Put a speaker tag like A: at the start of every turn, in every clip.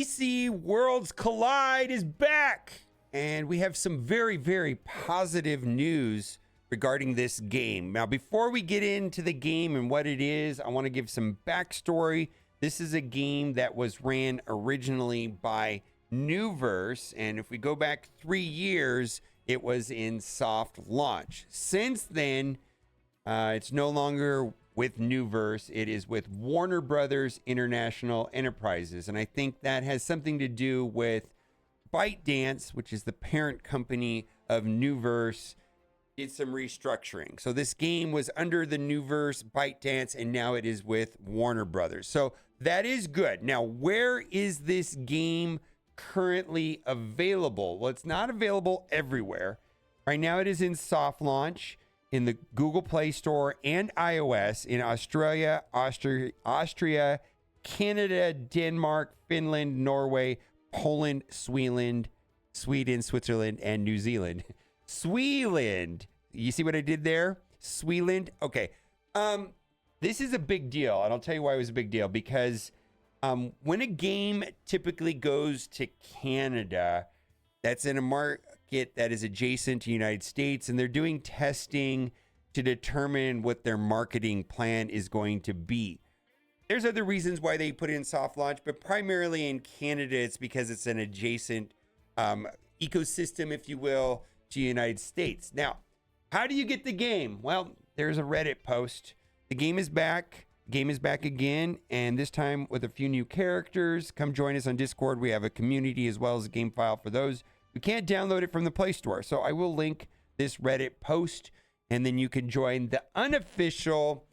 A: DC Worlds Collide is back, and we have some very, very positive news regarding this game. Now, before we get into the game and what it is, I want to give some backstory. This is a game that was ran originally by Newverse, and if we go back 3 years, it was in soft launch. Since then, it's no longer with Newverse. It is with Warner Brothers International Enterprises, and I think that has something to do with ByteDance, which is the parent company of Newverse, did some restructuring. So this game was under the Newverse ByteDance, and now it is with Warner Brothers. So that is good. Now, where is this game currently available? Well, it's not available everywhere. Right now it is in soft launch in the Google Play Store and iOS in Australia, Austria, Canada, Denmark, Finland, Norway, Poland, Sweden, Switzerland, and New Zealand. Sweeland. You see what I did there? Sweeland. Okay. This is a big deal, and I'll tell you why it was a big deal. Because when a game typically goes to Canada, that's in a market that is adjacent to the United States, and they're doing testing to determine what their marketing plan is going to be. There's other reasons why they put it in soft launch, but primarily in Canada, it's because it's an adjacent ecosystem, if you will, to the United States. Now, how do you get the game? Well, there's a Reddit post. The game is back. Game is back again, and this time with a few new characters. Come join us on Discord. We have a community as well as a game file for those who can't download it from the Play Store. So I will link this Reddit post, and then you can join the unofficial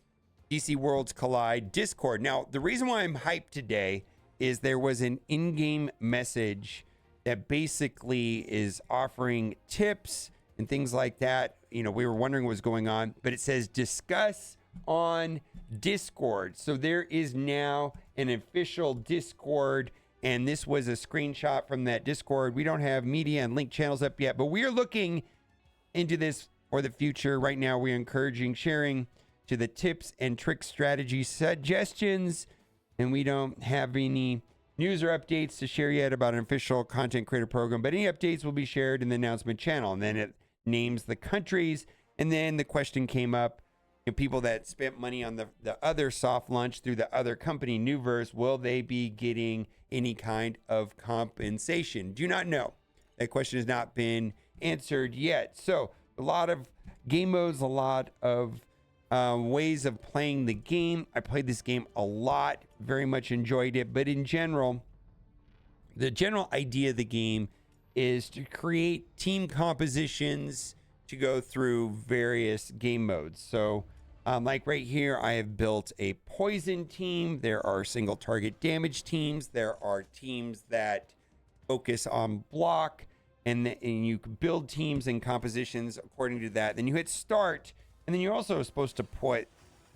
A: DC Worlds Collide Discord. Now, the reason why I'm hyped today is there was an in-game message that basically is offering tips and things like that. You know, we were wondering what was going on, but it says discuss on Discord. So there is now an official Discord, and this was a screenshot from that Discord. We don't have media and link channels up yet, but we are looking into this for the future. Right now, we're encouraging sharing to the tips and tricks, strategy suggestions, and we don't have any news or updates to share yet about an official content creator program, but any updates will be shared in the announcement channel. And then it names the countries, and then the question came up, people that spent money on the other soft launch through the other company, Newverse, will they be getting any kind of compensation? Do not know. That question has not been answered yet. So a lot of game modes, a lot of ways of playing the game. I played this game a lot, very much enjoyed it. But in general, the general idea of the game is to create team compositions to go through various game modes. So like right here, I have built a poison team. There are single target damage teams. There are teams that focus on block, and you can build teams and compositions according to that. Then you hit start, and then you're also supposed to put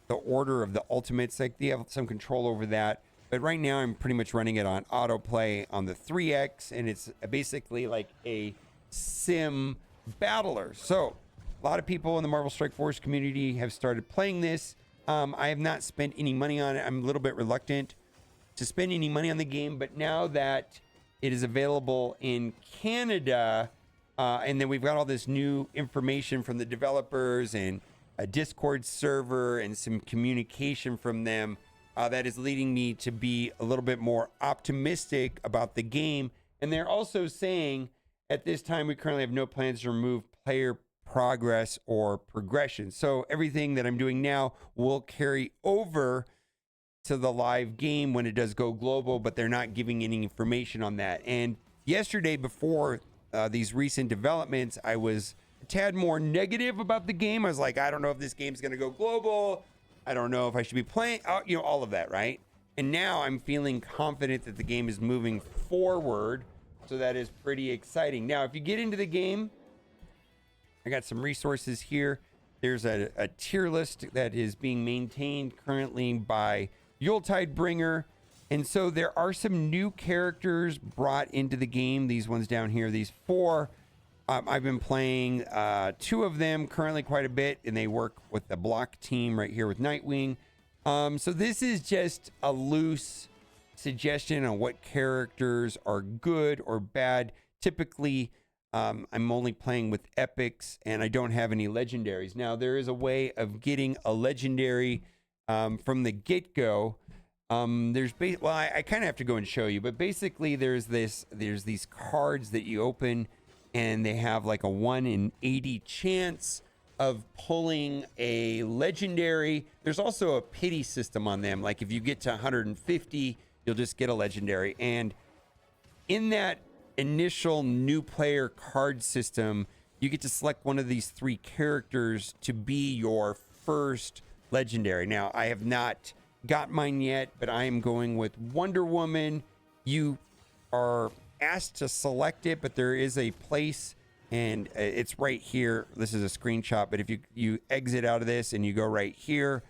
A: the order of the ultimates. Like they have some control over that. But right now, I'm pretty much running it on autoplay on the 3X, and it's basically like a sim battler. So a lot of people in the Marvel Strike Force community have started playing this. I have not spent any money on it. I'm a little bit reluctant to spend any money on the game, but now that it is available in Canada, and then we've got all this new information from the developers and a Discord server and some communication from them, that is leading me to be a little bit more optimistic about the game. And they're also saying at this time, we currently have no plans to remove player progress or progression. So everything that I'm doing now will carry over to the live game when it does go global, but they're not giving any information on that. And yesterday, before these recent developments, I was a tad more negative about the game. I was like, I don't know if this game's going to go global. I don't know if I should be playing, you know, all of that, right? And now I'm feeling confident that the game is moving forward. So that is pretty exciting. Now, if you get into the game, I got some resources here. There's a tier list that is being maintained currently by Yuletide Bringer. And so there are some new characters brought into the game. These ones down here, these 4. I've been playing 2 of them currently quite a bit, and they work with the block team right here with Nightwing. So this is just a loose suggestion on what characters are good or bad. Typically, I'm only playing with epics and I don't have any legendaries. Now, there is a way of getting a legendary from the get-go. I kind of have to go and show you, but basically there's these cards that you open and they have like a 1 in 80 chance of pulling a legendary. There's also a pity system on them. Like if you get to 150, you'll just get a legendary. And in that initial new player card system, you get to select one of these 3 characters to be your first legendary. Now, I have not got mine yet, but I am going with Wonder Woman. You are asked to select it, but there is a place and it's right here. This is a screenshot, but if you exit out of this and you go right here,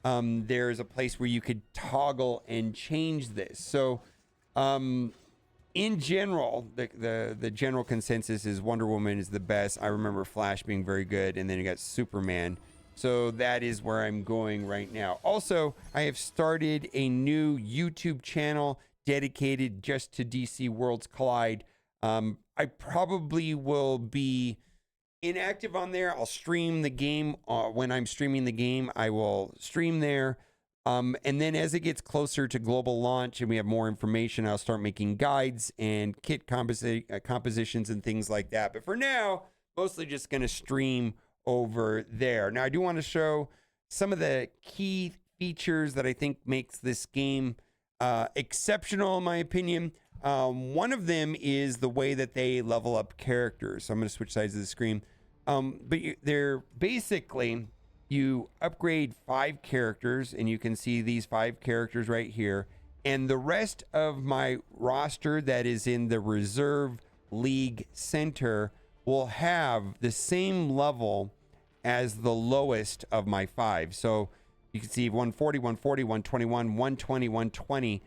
A: there's a place where you could toggle and change this. So in general, the general consensus is Wonder Woman is the best. I remember Flash being very good, and then you got Superman. So that is where I'm going right now. Also, I have started a new YouTube channel dedicated just to DC Worlds Collide. I probably will be inactive on there. I'll stream the game. When I'm streaming the game, I will stream there. And then as it gets closer to global launch and we have more information, I'll start making guides and kit compositions and things like that. But for now, mostly just going to stream over there. Now, I do want to show some of the key features that I think makes this game exceptional, in my opinion. One of them is the way that they level up characters. So I'm going to switch sides of the screen. But they're basically, you upgrade 5 characters, and you can see these 5 characters right here. And the rest of my roster that is in the Reserve League Center will have the same level as the lowest of my 5. So you can see 140, 140, 121, 120, 120.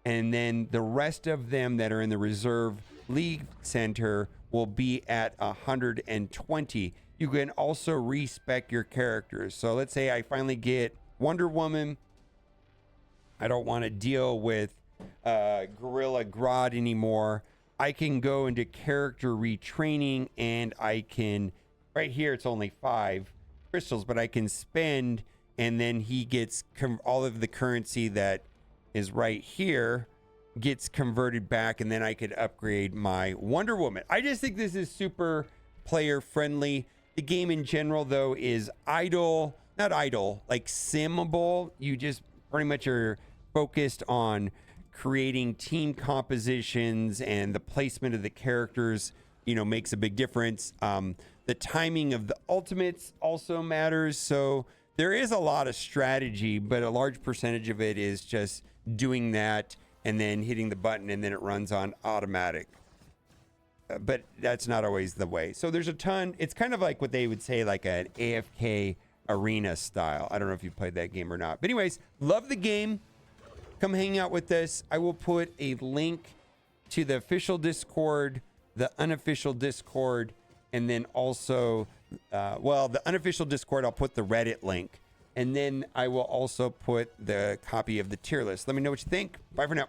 A: And then the rest of them that are in the Reserve League Center will be at 120. You can also respec your characters. So let's say I finally get Wonder Woman. I don't want to deal with Gorilla Grodd anymore. I can go into character retraining, and I can, right here it's only 5 crystals, but I can spend, and then he gets all of the currency that is right here gets converted back, and then I could upgrade my Wonder Woman. I just think this is super player friendly. The game in general, though, is like simable. You just pretty much are focused on creating team compositions, and the placement of the characters, makes a big difference. The timing of the ultimates also matters. So there is a lot of strategy, but a large percentage of it is just doing that and then hitting the button, and then it runs on automatic. But that's not always the way. So there's a ton. It's kind of like what they would say, like an AFK arena style. I don't know if you've played that game or not. But anyways, love the game. Come hang out with us. I will put a link to the official Discord, the unofficial Discord, and then also, the unofficial Discord, I'll put the Reddit link. And then I will also put the copy of the tier list. Let me know what you think. Bye for now.